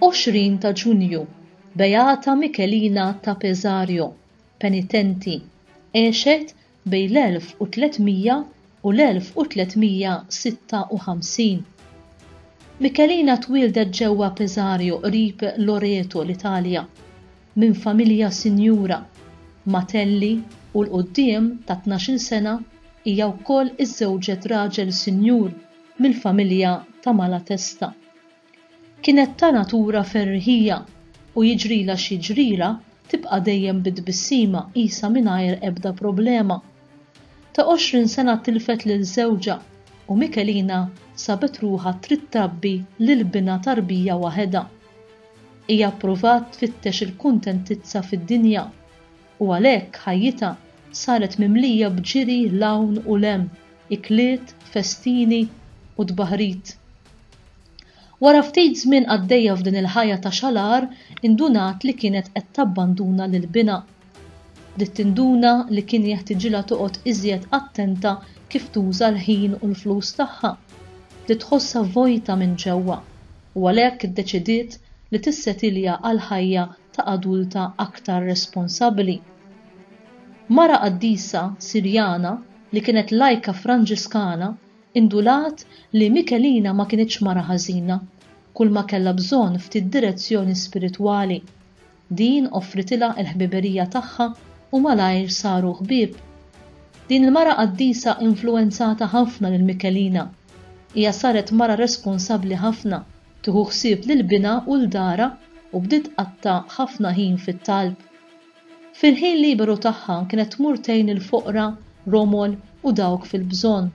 20 ta' Ġunju, Beata Michelina ta' Pesario, penitenti, għexet bejn l-1300 u l-1356. Michelina twildet ġewwa Pesario qrib Loreto l-Italja minn familja sinjura Matelli u l-qudiem ta' 12 sena hija wkoll iżżewġet raġel sinjur mill-familja ta' Malatesta. Kienet ta' natura ferħija u jiġrila x'jiġrila tibqa' dejjem bitbissima qisha mingħajr ebda problema. Ta' 20 sena tilfet lil żewġa u Michelina sabet ruħha trid trabbi lil bina tarbija waħedha. Hija pprovat tfittex il-kuntentizza fid-dinja u għalhekk ħajjitha saret mimlija bġiri lawn u lem, ikliet, festini u tbaħrit. Wara ftit żmien għaddejja f'din il-ħajja ta' xalar indunat li kienet qed tabbanduna lil-bina. Bdiet tinduna li kien jeħtieġilha toqgħod iżjed attenta kif tuża l-ħin u l-flus tagħha. Li tħossha vojta minn ġewwa u għalhekk iddeċidiet li tissetilja għal ħajja ta' adulta aktar responsabbli. Mara qaddisa Sirjana li kienet lajka Franġiskana indulat li Michelina ma kienitx mara ħażina, kull ma kellha bżonn ftit direzzjoni spiritwali. Din offritilha l-ħbiberija tagħha u malajr saru ħbieb. Din il-mara qaddisa influenzata ħafna lil Michelina. Hija saret mara responsabbli ħafna, tieħu ħsieb lill-bina u l-dara u bdiet qatta ħafna ħin fit-talb. Fil-ħin liberu tagħha kienet tmur tgħin il-foqra, romol u dawk fil-bżonn.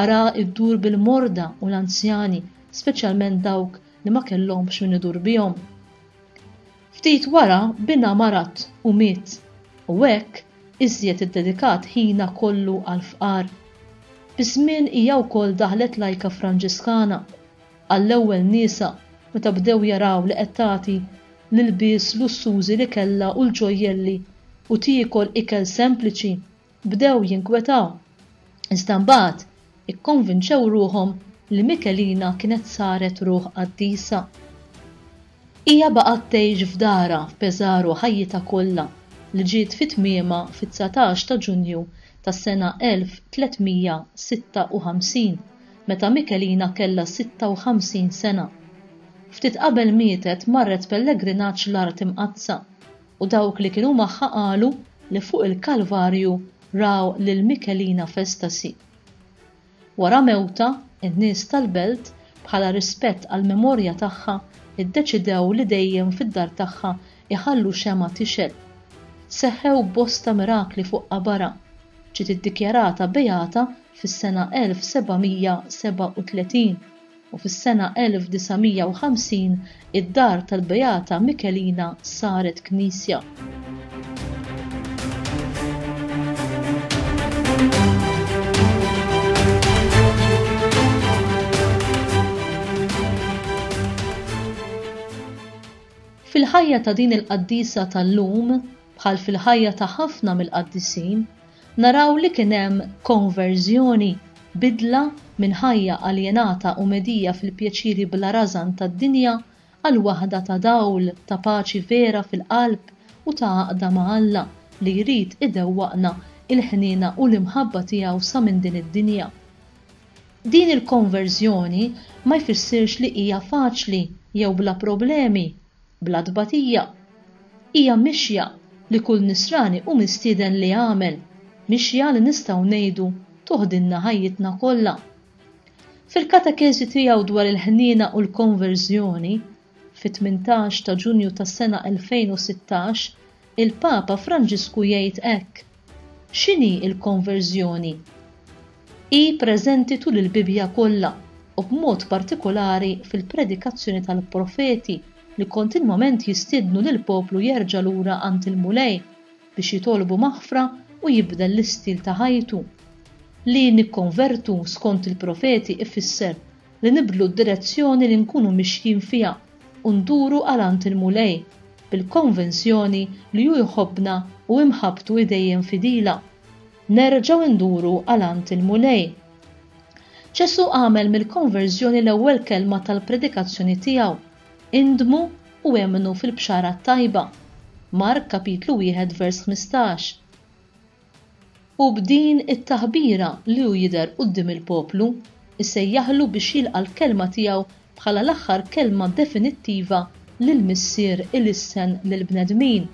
Ara iddur bil-morda u l-anzjani, speċjalment dawk li ma kellhomx min idur bihom. Ftit wara bina marat u miet u hekk iżjed iddedikat ħina kollu għall-fqar. Biż-żmien hija wkoll daħlet lajka Franġiskana għall-ewwel niesa meta bdew jaraw li qed tagħti l-ilbies lussużi li kellha u l-ġojjelli u tiekol ikel sempliċi bdew jinkwetaw. Iżda mbagħad ikkonvinċew ruhom li Michelina kienet saret ruħ qaddisa. Hija baqgħet tgħix f'dara f'Pesario ħajjitha kollha li ġiet fit-tmiema fit-19 ta' Ġunju tas-sena 1356 meta Michelina kellha 56 sena. Ftit qabel mietet marret pellegrinaġġ l-art imqazza u dawk li kienu magħha qalu li fuq il-Kalvarju raw lil Michelina festasi. Wara mewta, in-nies tal-belt bħala rispett għall memorja tagħha iddeċidew li dejjem fid-dar tagħha iħallu xema tixel. Seħħew bosta mirakli fuq qabara. Ġiet iddikjarata beata fis-sena 1737 u fis-sena 1950 id-dar tal-Beata Michelina saret knisja. Fil-ħajja ta' din il-qaddisa tal-lum, bħal fil-ħajja ta' ħafna mill-qaddisin, naraw li kien hemm konverżjoni, bidla minn ħajja aljenata u medija fil-pjaċiri bla rażan tad-dinja għal waħda ta' dawl ta' paċi vera fil-qalb u ta' għaqda ma' Alla li jrid idewwaqna il-ħniena u l-imħabba tiegħu sa minn din id-dinja. Din il-konverżjoni ma jfissirx li hija faċli jew bla problemi, bla tbatija. Hija mixja li kull nisrani u mistieden li għamel, mixja li nistgħu ngħidu toħdilna ħajjitna kollha. Fil-katekesi tiegħu dwar il-ħniena u l-konverżjoni, fit-18 ta' Ġunju tas-sena 2016, il-Papa Franġisku jgħid hekk: x'inhi l-konverżjoni? Hi preżenti tul il-Bibja kollha u b'mod partikolari fil-predikazzjoni tal-profeti li kontinwament jistiednu lil poplu jerġa' lura għand il-mulej biex jitolbu maħfra u jibdel l-istil ta' ħajtu. Li nikkonvertu skont il-profeti ifisser li nibdlu d-direzzjoni li nkunu mixjin fiha u nduru għal għand il-mulej bil-konvenzjoni li hu jħobbna u imħabtu idejjem fidila. Nerġgħu nduru għal għand il-mulej. Ġesu għamel mill-konverżjoni l-ewwel kelma tal-predikazzjoni tiegħu: indmu u emmnu fil-bxara tajba. Mark kapitlu 1 vers 15. U b'din it-taħbira li hu jidher quddiem il-poplu, isejjaħlu biex jilqa' l-kelma tiegħu bħala l-aħħar kelma definittiva lil missier il-issen lill-bnedmin.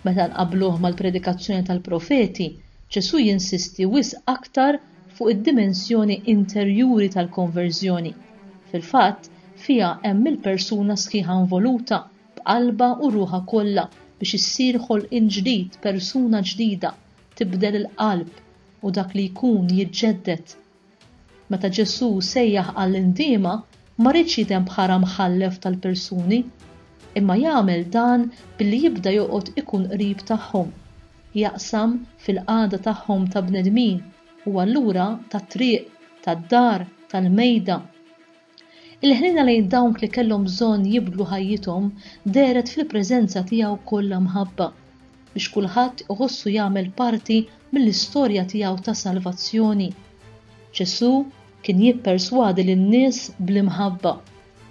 Meta nqabbluh mal-predikazzjoni tal-profeti, Ġesu jinsisti wisq aktar fuq id-dimensjoni interjuri tal-konverżjoni. Fil-fatt, fiha hemm il-persuna sħiħa involuta b'qalba u ruħha kollha biex issir ħolqien ġdid, persuna ġdida, tibdel il-qalb u dak li jkun jiġġedded. Meta Ġesu sejjaħ għall-indiema ma rridx jitem bħala mħallef tal-persuni, imma jagħmel dan billi jibda joqgħod ikun qrib tagħhom, jaqsam fil-qagħda tagħhom ta' bnedmin u allura tat-triq, tad-dar, tal-mejda. Il-ħnina lejn dawn li kellhom bżonn jibdlu ħajjithom deret fil-preżenza tiegħu kollha mħabba biex kulħadd iħossu jagħmel parti mill-istorja tiegħu ta' salvazzjoni. Ġesu kien jipperswadi lin-nies bl-imħabba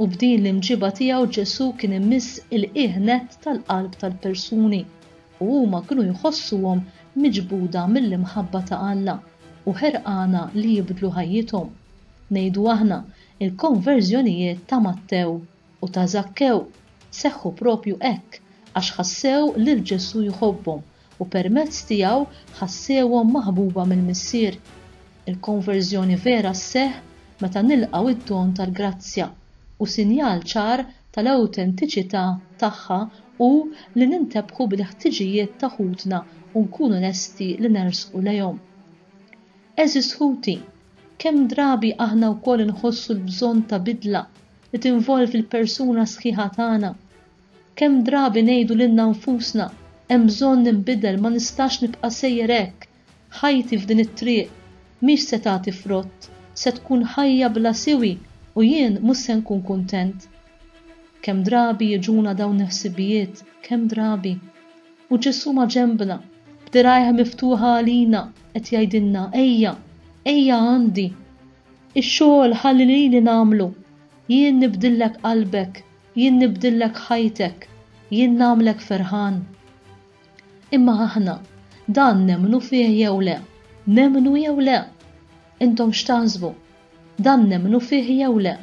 u b'din l-imġiba tiegħu Ġesu kien imiss il-qiegħnet tal-qalb tal-persuni u huma kienu jħossuhom miġbuda mill-imħabba ta' Alla u ħerqana li jibdlu ħajjithom. Ngħidu aħna il-konverżjonijiet ta' Mattew u ta' Zakkew seħħu propju hekk għax ħassew lil Ġesu jħobbhom u permezz tiegħu ħassewhom maħbuba mill-Missier. Il-konverżjoni vera sseħħ meta nilqgħu id-don tal-grazzja u sinjal ċar tal-awtentiċità tagħha u li nintebħu bil-ħtiġijiet ta' ħutna u nkunu lesti li nersqu lejhom. Eżis ħuti, kemm drabi aħna wkoll inħossu l-bżonn ta' bidla li tinvolvi l-persuna sħiħa tagħna. Kemm drabi ngħidu lilna nfusna hemm bżonn ninbidel ma nistax nibqa' sejjer hekk, ħajti f'din it-triq mhix se tagħti frott, se tkun ħajja bla siwi u jien mhux se nkun kuntent. Kemm drabi jiġuna dawn il-ħsibijiet, kemm drabi. U Ġesu ma' ġembna, b'dirajħa miftuħa għalina qed jgħidilna ejja għandi. Ix-xogħol ħalli li nagħmlu. Jien nibdillek qalbek, jien nibdillek ħajtek, jien nagħmlek ferħan. Imma aħna dan nemmnu fih jew le, nemmnu jew le. Intom x'taħsbu? Dan nemmnu fih jew le.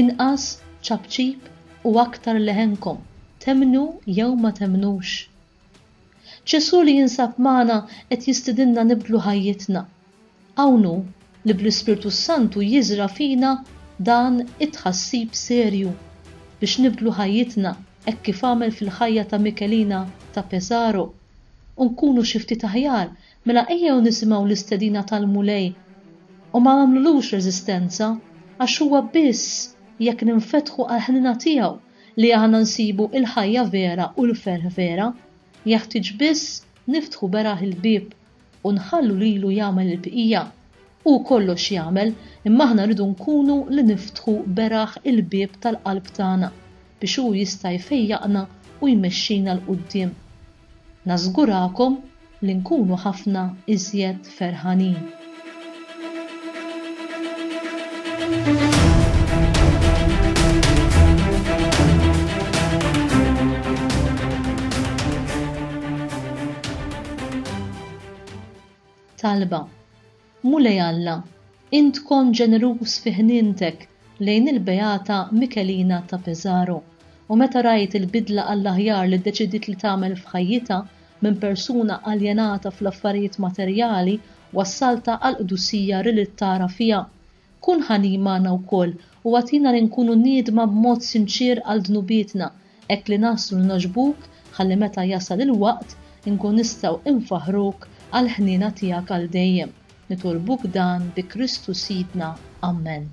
Inqas ċabċib u aktar leħenkom, temnu jew ma temnux. Ġesu li jinsab magħna qed jistidinna nibdlu ħajjitna. Hawnhu li bl-Ispirtu Santu jiżra fina dan it-tħassib serju biex nibdlu ħajjitna hekk kif għamel fil-ħajja ta' Mikelina ta' Pesaro. U nkunu xi ftit aħjar mela ejjew nisimgħu l-istedina tal-mulej u ma nagħmlulux reżistenza għax huwa biss jekk ninfetħu għal-ħnina tiegħu li aħna nsibu il-ħajja vera u l-ferħ vera, jeħtieġ biss niftħu beraħ il-bieb u nħallu lilu jagħmel il-bqija u kollox jagħmel, imma aħna rridu nkunu li niftħu beraħ il-bieb tal-qalb tagħna biex hu jista' jfejjaqna u jmexxina l quddiem. Nażgurakom li nkunu ħafna iżjed ferħanin. Talba. Mulej Alla, int kon ġenerus fi ħnientek lejn il-Beata Mikelina ta' Pesaro u meta rajt il-bidla għall-aħjar li ddeċidiet li tagħmel f'ħajjitha minn persuna aljenata fl-affarijiet materjali wassalta għall-qdusija li tara fiha. Kun ħanimana wkoll u għatina li nkunu niedma b'mod sinċir għal dnubietna hekk li naslu noġbuk ħalli meta jasal il-waqt inkun nistgħu infaħruk għal ħnina tiegħek għal dejjem. Nitolbuk dan bi Kristu Sidna. Amen.